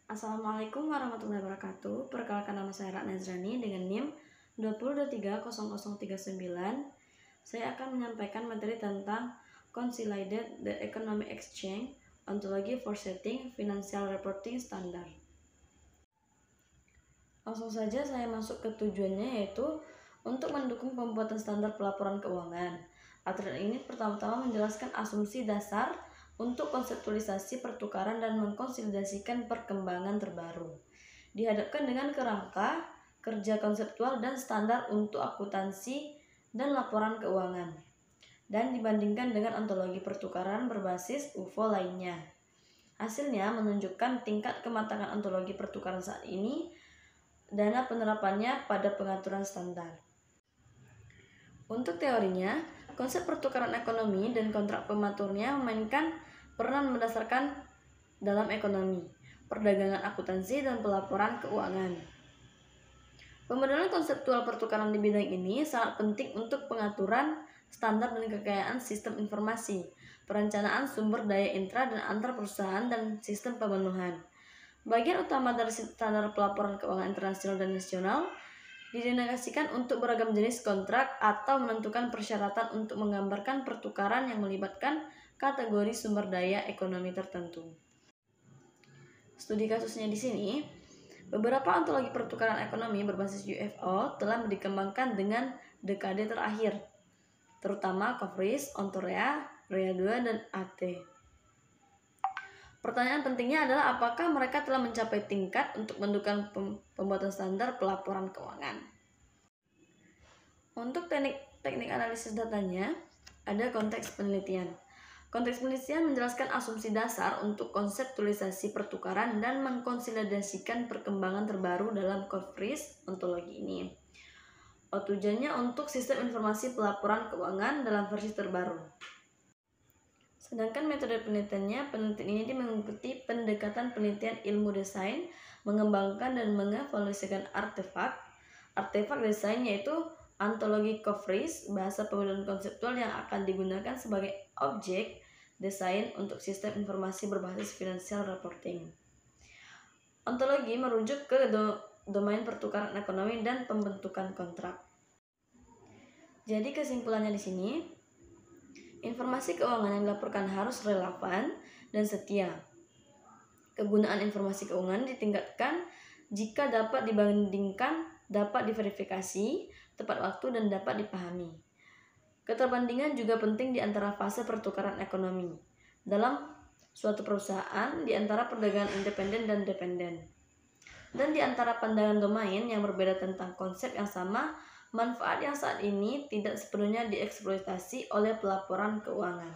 Assalamualaikum warahmatullahi wabarakatuh. Perkenalkan, nama saya Ratna Nazrani dengan NIM 20230039. Saya akan menyampaikan materi tentang Consolidated the Economic Exchange Ontology for Setting Financial Reporting Standard. Langsung saja saya masuk ke tujuannya, yaitu untuk mendukung pembuatan standar pelaporan keuangan. Aturan ini pertama-tama menjelaskan asumsi dasar untuk konseptualisasi pertukaran dan mengkonsolidasikan perkembangan terbaru. Dihadapkan dengan kerangka kerja konseptual dan standar untuk akuntansi dan laporan keuangan, dan dibandingkan dengan ontologi pertukaran berbasis UFO lainnya. Hasilnya menunjukkan tingkat kematangan ontologi pertukaran saat ini dan penerapannya pada pengaturan standar. Untuk teorinya, konsep pertukaran ekonomi dan kontrak pematurnya memainkan peran mendasarkan dalam ekonomi, perdagangan, akuntansi, dan pelaporan keuangan. Pemodelan konseptual pertukaran di bidang ini sangat penting untuk pengaturan standar dan kekayaan sistem informasi, perencanaan sumber daya intra dan antar perusahaan, dan sistem pemenuhan. Bagian utama dari standar pelaporan keuangan internasional dan nasional didedikasikan untuk beragam jenis kontrak atau menentukan persyaratan untuk menggambarkan pertukaran yang melibatkan kategori sumber daya ekonomi tertentu. Studi kasusnya di sini, beberapa ontologi pertukaran ekonomi berbasis UFO telah dikembangkan dengan dekade terakhir, terutama COFRIS, Ontorea, REA 2, dan AT. Pertanyaan pentingnya adalah apakah mereka telah mencapai tingkat untuk mendukung pembuatan standar pelaporan keuangan. Untuk teknik analisis datanya, ada konteks penelitian. Konteks penelitian menjelaskan asumsi dasar untuk konseptualisasi pertukaran dan mengkonsolidasikan perkembangan terbaru dalam COFRIS ontologi ini. Tujuannya untuk sistem informasi pelaporan keuangan dalam versi terbaru. Sedangkan metode penelitiannya, penelitian ini mengikuti pendekatan penelitian ilmu desain, mengembangkan dan mengevaluasikan artefak desain, yaitu ontologi COFRIS, bahasa pemodelan konseptual yang akan digunakan sebagai objek desain untuk sistem informasi berbasis financial reporting. Ontologi merujuk ke domain pertukaran ekonomi dan pembentukan kontrak. Jadi kesimpulannya di sini, informasi keuangan yang dilaporkan harus relevan dan setia. Kegunaan informasi keuangan ditingkatkan jika dapat dibandingkan, dapat diverifikasi, tepat waktu, dan dapat dipahami. Keterbandingan juga penting di antara fase pertukaran ekonomi dalam suatu perusahaan, di antara perdagangan independen dan dependen, dan di antara pandangan domain yang berbeda tentang konsep yang sama, manfaat yang saat ini tidak sepenuhnya dieksploitasi oleh pelaporan keuangan.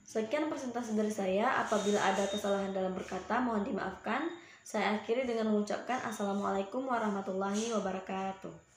Sekian presentasi dari saya. Apabila ada kesalahan dalam berkata, mohon dimaafkan. Saya akhiri dengan mengucapkan Assalamualaikum warahmatullahi wabarakatuh.